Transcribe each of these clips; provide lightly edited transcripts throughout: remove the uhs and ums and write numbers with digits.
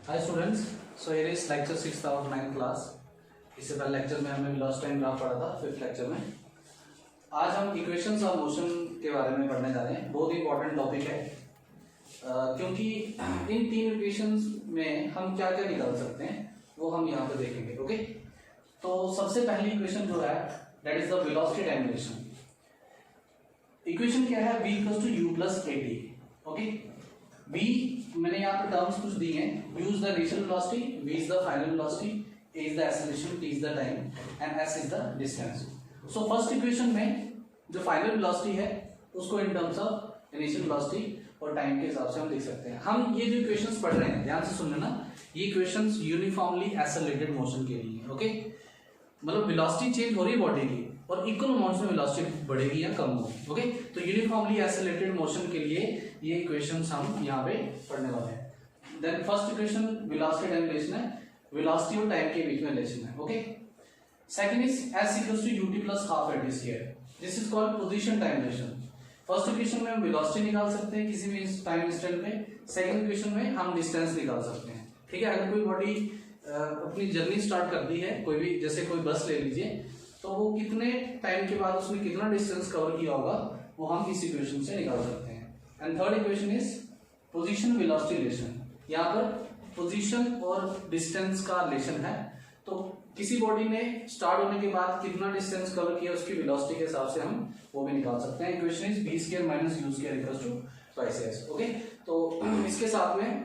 Hi students, so here is lecture 6 of 9th class. इससे पहले lecture में हमने वेलोसिटी एंड ग्राफ पढ़ा था। 5th लेक्चर में आज हम इक्वेशंस ऑफ मोशन के बारे में पढ़ने जा रहे हैं। बहुत ही इंपॉर्टेंट टॉपिक है क्योंकि इन तीन इक्वेशंस में हम क्या क्या निकाल सकते हैं वो हम यहाँ पे देखेंगे। ओके, तो सबसे पहली इक्वेशन जो है that is the velocity time relation. Equation क्या है? v equals to u plus at। Okay, v मैंने यहाँ पे टर्म्स कुछ दी हैं। u is the initial velocity, v is the final velocity, a is the acceleration, t is the time and s is the distance. So first equation में जो final velocity है उसको in terms of initial velocity और time के हिसाब से हम लिख सकते हैं। हम ये जो इक्वेशंस पढ़ रहे हैं ध्यान से सुन लेना, ये इक्वेशंस यूनिफॉर्मली एक्सेलरेटेड मोशन के लिए। ओके, मतलब वेलोसिटी चेंज हो रही है बॉडी की और इक्वल अमाउंट्स में वेलोसिटी बढ़ेगी या कम होगी। ओके, तो यूनिफॉर्मली एक्सेलरेटेड मोशन के लिए ये इक्वेशंस हम यहाँ पे पढ़ने वाले हैं। Then first equation velocity time relation है, वेलोसिटी और टाइम के बीच में रिलेशन है। Okay, second is s equals to ut plus half at square. This is called position time relation. First equation में हम वेलोसिटी निकाल सकते हैं किसी भी टाइम इंस्टेंट पे, सेकंड इक्वेशन में हम डिस्टेंस निकाल सकते हैं। ठीक है, अगर कोई बॉडी अपनी जर्नी स्टार्ट कर दी है, कोई भी जैसे कोई बस ले लीजिए, तो वो कितने टाइम के बाद उसने कितना डिस्टेंस कवर किया होगा वो हम इस इक्वेशन से निकाल सकते हैं। And third equation is position velocity relation. यहाँ पर पोजीशन और डिस्टेंस का रिलेशन है, तो किसी बॉडी ने स्टार्ट होने के बाद कितना डिस्टेंस कवर किया उसकी वेलोसिटी के हिसाब से हम वो भी निकाल सकते हैं। Equation is v square minus u square equals to twice s। Okay, तो इसके साथ में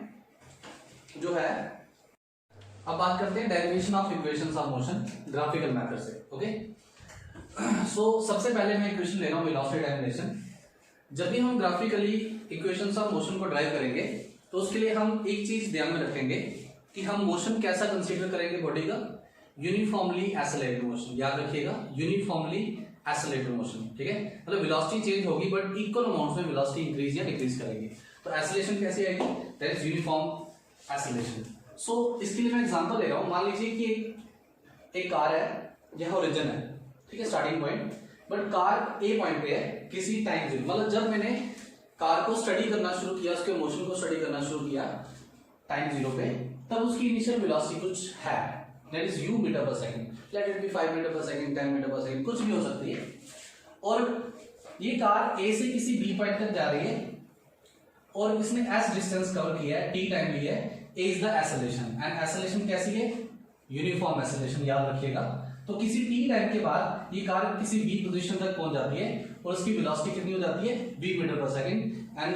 जो है अब बात करते हैं derivation of equations of motion graphical method से। ओके, सो सबसे पहले मैं इक्वेशन ले रहा हूँ वेलोसिटी टाइम रिलेशन। जब भी हम ग्राफिकली इक्वेशंस ऑफ मोशन को ड्राइव करेंगे तो उसके लिए हम एक चीज ध्यान में रखेंगे कि हम मोशन कैसा कंसीडर करेंगे बॉडी का, यूनिफॉर्मली एक्सेलरेटेड मोशन। याद रखिएगा, यूनिफॉर्मली एक्सेलरेटेड मोशन। ठीक है, मतलब वेलोसिटी चेंज होगी बट इक्वल अमाउंट्स में वेलोसिटी इंक्रीज या डिक्रीज करेगी। तो एक्सेलरेशन कैसी आएगी? That is uniform acceleration. So इसके लिए मैं एग्जांपल ले रहा हूं। मान लीजिए कि एक कार है, यह ओरिजिन है, ठीक है, starting point, but car A point पे है किसी टाइम जीरो। मतलब जब मैंने कार को स्टडी करना शुरू किया, उसके मोशन को स्टडी करना शुरू किया टाइम जीरो पे, तब उसकी इनिशियल वेलोसिटी कुछ है, that is u metre per second. Let it be 5 metre per second, 10 metre per second, कुछ भी हो सकती है। और ये कार ए से किसी बी पॉइंट तक जा रही है और इसने s डिस्टेंस कवर किया है, t टाइम लिया है, a is the acceleration. And acceleration कैसी है? Uniform acceleration. याद रखिएगा, तो किसी t टाइम के बाद ये कार किसी b पोजीशन तक पहुंच जाती है और उसकी वेलोसिटी कितनी हो जाती है? v metre per second and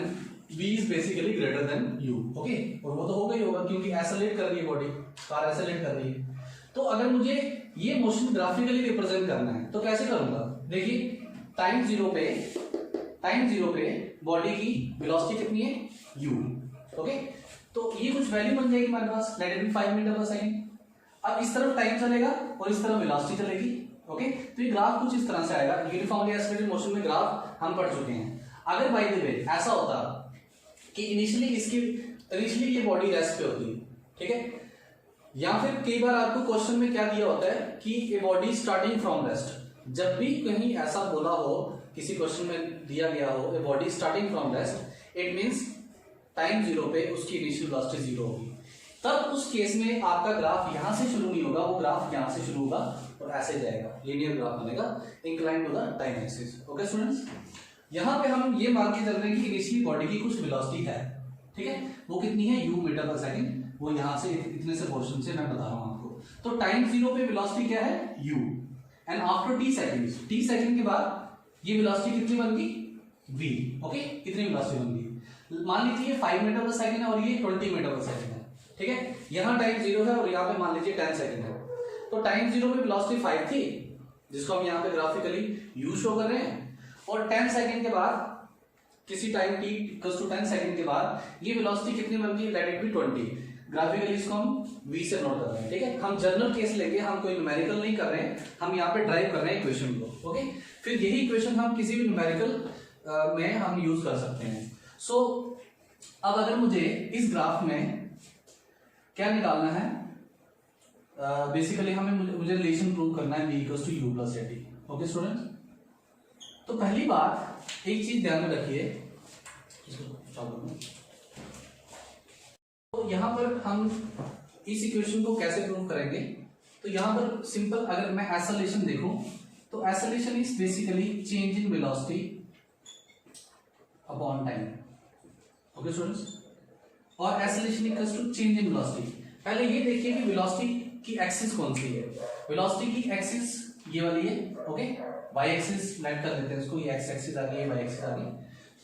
v is basically greater than u। Okay, और वो तो होगा ही होगा क्योंकि एक्सेलरेट कर रही है बॉडी, कार एक्सेलरेट कर रही है। तो अगर मुझे ये मोशन ग्राफिकली रिप्रेजेंट करना है तो कैसे करूंगा? देखिए, टाइम जीरो पे बॉडी की वेलोसिटी कितनी है? u। ओके, तो ये कुछ वैल्यू बन जाएगी हमारे पास, late it be 5 metre per second. अब इस तरफ टाइम चलेगा और इस तरफ वेलोसिटी चलेगी। ओके, तो ये ग्राफ कुछ इस तरह से आएगा। यूनिफॉर्मली एक्सेलरेटेड मोशन में ग्राफ हम पढ़ चुके हैं। अगर बाय द वे ऐसा होता कि इनिशियली ये बॉडी रेस्ट पे होती, ठीक है, या फिर कई बार आपको क्वेश्चन में क्या दिया होता है कि a body starting from rest. जब भी कहीं ऐसा बोला हो, किसी क्वेश्चन में दिया गया हो a body starting from rest, it means time zero पे उसकी इनिशियल वेलोसिटी जीरो होगी। तब उस केस में आपका ग्राफ यहां से शुरू नहीं होगा, वो ग्राफ यहां से शुरू होगा और ऐसे जाएगा, लीनियर ग्राफ बनेगा incline to the time axis. Okay students, यहां पे हम ये मान के चल रहे हैं कि इनिशियली बॉडी की कुछ वेलोसिटी है, ठीक है, वो कितनी है? u metre per second. वो यहां से इतने से पोर्शन से मैं बता रहा हूं आपको। तो टाइम जीरो पे वेलोसिटी क्या है? u। And after t second के बाद ये वेलोसिटी कितनी बन गई? v। ओके, इतनी वेलोसिटी बन गई। मान लीजिए 5 मीटर पर सेकंड है और ये 20 मीटर पर सेकंड है, ठीक है, यहाँ टाइम जीरो है और यहाँ पे मान लीजिए 10 सेकंड है। तो टाइम जीरो में वेलोसिटी 5 थी, जिसको हम यहाँ पे ग्राफिकली u शो कर रहे हैं, और 10 सेकंड के बाद किसी time t equals to 10 second के बाद ये वेलोसिटी कितनी बन गई? Late it B 20। ग्राफिकली इसको हम v से नोट कर रहे हैं, ठीक है। हम जनरल केस लेंगे, हम कोई न्यूमेरिकल नहीं कर रहे हैं, हम यहाँ पे ड्राइव कर रहे हैं इक्वेशन को। ओके, फिर यही इक्वेशन हम किसी भी न्यूमेरिकल में हम यूज कर सकते हैं। सो अब अगर मुझे इस ग्राफ में क्या निकालना है, बेसिकली हमें मुझे रिलेशन प्रूव करना है v equals to u plus at। Okay students, तो पहली बात एक चीज ध्यान में रखिए, तो यहाँ पर हम इस इक्वेशन को कैसे प्रूव करेंगे? तो यहाँ पर सिंपल, अगर मैं एक्सेलरेशन देखूं तो acceleration is basically change in velocity upon time. Okay students, और acceleration equals to change in velocity. पहले ये देखिए कि वेलोसिटी की एक्सिस कौन सी है। वेलोसिटी की एक्सिस ये वाली है, ओके। वाई एक्सिस लाइट कर देते हैं इसको, ये एक्स एक्सिस आ गई है, वाई एक्सिस आ गई।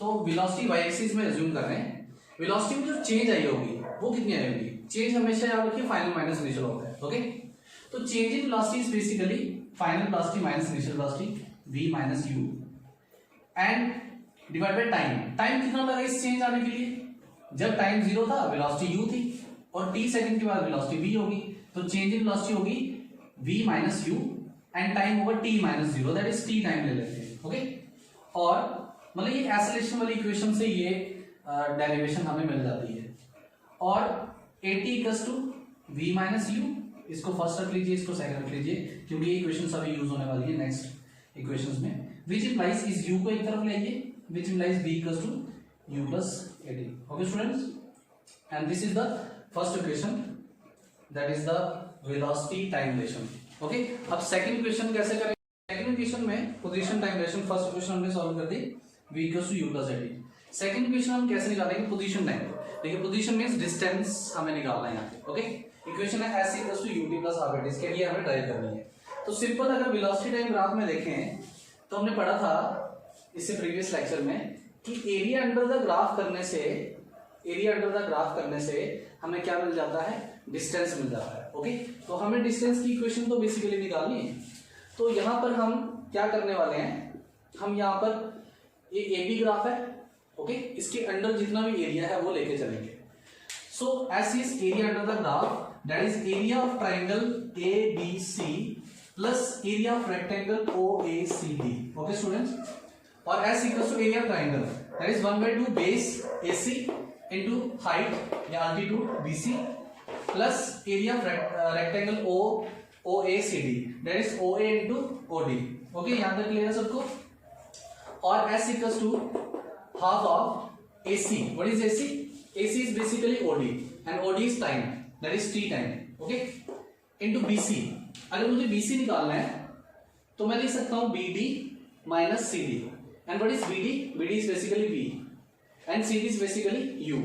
तो वेलोसिटी वाई एक्सिस में एज्यूम कर रहे हैं। वेलोसिटी में जो चेंज आई होगी वो कितनी आई होगी? चेंज हमेशा याद रखिए फाइनल माइनस इनिशियल होता है, ओके। तो change in velocity is basically final velocity minus initial velocity v minus u and divide by time. Time कितना लगा इस चेंज आने के लिए? जब टाइम 0 था वेलोसिटी u थी, और t सेकंड के बाद वेलोसिटी v होगी, तो चेंज इन वेलोसिटी होगी v minus u and time होगा t minus 0, that is t time ले लेते हैं, ओके। और मतलब ये एक्सेलरेशन वाली इक्वेशन से ये डेरिवेशन हमें मिल जाती है। और at equals to v minus u, इसको फर्स्ट रख लीजिए, इसको सेकंड रख लीजिए, क्योंकि ये इक्वेशन सभी यूज होने वाली है नेक्स्ट इक्वेशंस में। विच इंप्लाइज इस u को एक तरफ ले आइए, which implies v equals to u plus at, okay students. And this is the first equation, that is the velocity time relation, okay. अब सेकंड इक्वेशन कैसे करें? सेकंड इक्वेशन में position time relation, first equation हमने solve कर दी, v equals to u plus at। Second equation हम कैसे निकालेंगे? Position time. देखिए पोजीशन मींस डिस्टेंस हमें निकालना है यहाँ पे, ओके। इक्वेशन है s equals to ut plus half at, इसके लिए हमें ड्राइव करनी है। तो सिंपल, अगर वेलोसिटी टाइम ग्राफ में देखें तो हमने पढ़ा था इससे प्रीवियस लेक्चर में कि एरिया अंडर द ग्राफ करने से हमें क्या मिल जाता है? डिस्टेंस मिल जाता है, ओके। तो हमें डिस्टेंस की इक्वेशन तो बेसिकली निकालनी है। तो यहाँ पर हम क्या करने वाले हैं? हम यहाँ पर ये AB ग्राफ है, ओके, इसके अंडर जितना भी एरिया है वो लेके चलेंगे। So S is area under the graph, that is area of triangle ABC plus area of rectangle OACD, okay students. और S equals to area triangle, that is 1/2 base AC into height या altitude BC plus area of rectangle OACD, that is OA into OD, okay. यहां तक clear है सबको? और S equals to half of AC. What is AC? AC is basically OD and OD is time, that is T time, okay, into BC. अगर मुझे BC निकालना है तो मैं लिख सकता हूं BD minus CD. And what is BD? BD is basically V and CD is basically U.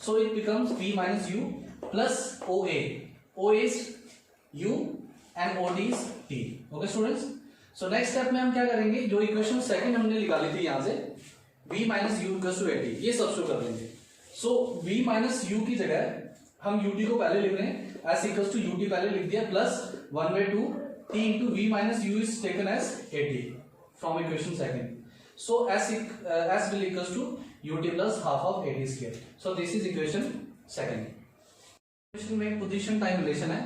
So it becomes V minus U plus OA. OA is U and OD is T. Okay students? So next step में हम क्या करेंगे? जो equation second हमने निकाली थी यहां से v minus U equal to at, ये सब्स्टिट्यूट कर लेंगे। सो v माइनस यू की जगह हम ut को पहले लिख रहे हैं, s इक्वल टू ut पहले लिख दिया, plus 1/2 t into v minus U is taken as at from equation second. So s will equals to ut plus half of at square. So this is equation second. Equation में position time relation है,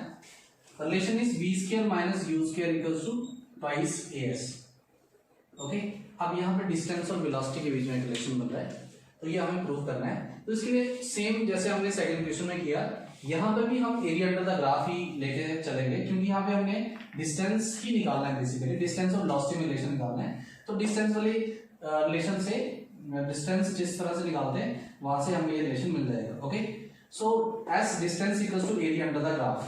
relation is v square minus u square equals to twice as, okay. अब यहाँ पे distance और velocity के बीच में relation बन रहा है, तो ये हमें प्रूव करना है। तो इसके लिए सेम जैसे हमने सेकंड क्वेश्चन में किया, यहाँ पे भी हम एरिया अंडर द ग्राफ ही लेके चलेंगे, क्योंकि यहाँ पे हमने डिस्टेंस ही निकालना है, बेसिकली डिस्टेंस और वेलोसिटी में रिलेशन निकालना है। तो डिस्टेंस वाली रिलेशन से, डिस्टेंस जिस तरह से निकालते हैं वहां से हमें ये रिलेशन मिल जाएगा, okay. So S distance equals to area under the graph.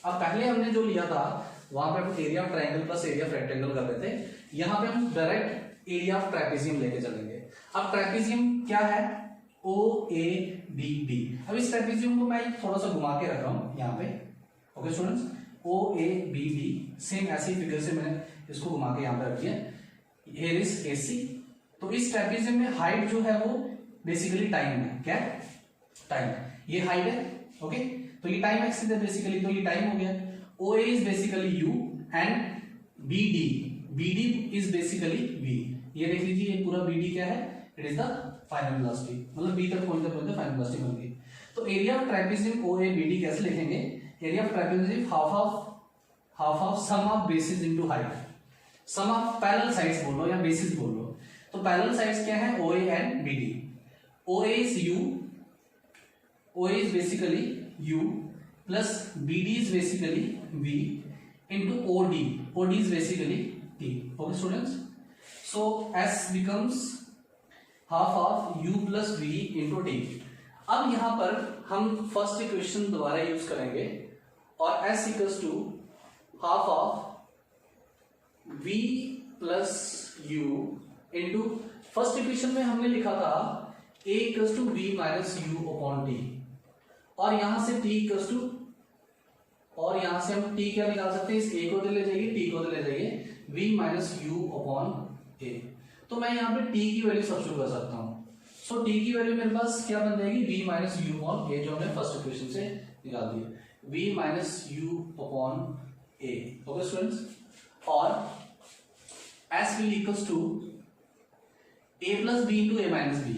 अब पहले हमने जो लिया था वहां पे हम area of triangle plus area of rectangle कर रहे थे, यहाँ पे हम डायरेक्ट एरिया ऑफ ट्रेपेजियम लेके चलेंगे। अब ट्रेपेजियम क्या है? OABB। अब इस ट्रेपेजियम को मैं थोड़ा सा घुमा के रख रहा हूं यहाँ पे, ओके स्टूडेंट्स। OABB सेम ऐसी फिगर से मैंने इसको घुमा के यहाँ पे रख दिया। Here is AC। तो इस ट्रेपेजियम में हाइट जो है वो बेसिकली टाइम है, क्या टाइम, ये हाइट है, ओके। तो ये टाइम एक्सिस है बेसिकली, तो ये टाइम हो गया। OA is basically U and BD is basically V। ये देख लीजिए, ये पूरा BD क्या है? It is the final velocity, मतलब B तक पहुंचते फाइनल वेलोसिटी बन गई। तो एरिया ऑफ ट्रेपेजियम OABD कैसे लिखेंगे? Area of trapezium half of sum of bases into height, sum of parallel sides बोल लो या बेसिस बोल लो। तो पैरेलल साइड्स क्या है? OA and BD। OA is U, OA is basically U plus BD is basically V into OD is basically T, okay students. So S becomes half of U plus V into T। अब यहाँ पर हम first equation दोबारा use करेंगे और s equals to half of v plus u into first equation में हमने लिखा था a equals to v minus U upon T, और यहां से t इक्वल्स टू, और यहां से हम t क्या निकाल सकते हैं, इस a को ले जाइए, t को ले जाइए, v minus U upon a। तो मैं यहाँ पे t की वैल्यू सब्स्टिट्यूट कर सकता हूँ। सो t की वैल्यू मेरे पास क्या बन जाएगी, v minus U upon a, जो हमने फर्स्ट इक्वेशन से निकाल दी, v minus U upon a। Okay students, और s will equals to a plus b into a minus b,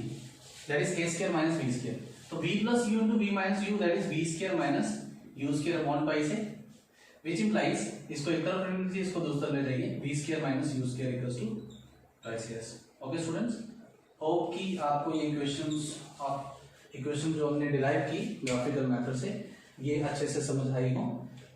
that is a square minus b square। तो v plus u into v minus u, that is v square minus u square upon pi से, which implies, इसको एक तरफ रख लीजिए, इसको दूसरी तरफ ले जाइए, v square minus u square equals to twice s। Okay students, hope कि आपको ये इक्वेशन जो हमने डिराइव की ग्राफिकल मेथड से, ये अच्छे से समझ आई हो।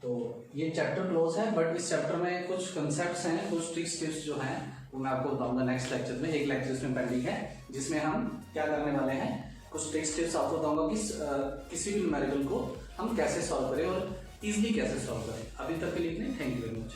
तो ये चैप्टर क्लोज है, बट इस चैप्टर में कुछ कंसेप्ट्स हैं, कुछ ट्रिक्स टिप्स जो हैं वो मैं आपको बताऊंगा नेक्स्ट लेक्चर में। एक लेक्चर इसमें पेंडिंग है जिसमें हम क्या करने वाले हैं, कुछ ट्रिक्स टिप्स आपको बताऊंगा कि किसी भी न्यूमेरिकल को हम कैसे सॉल्व करें और इजीली कैसे सॉल्व करें। अभी तक के लिए थैंक यू वेरी मच।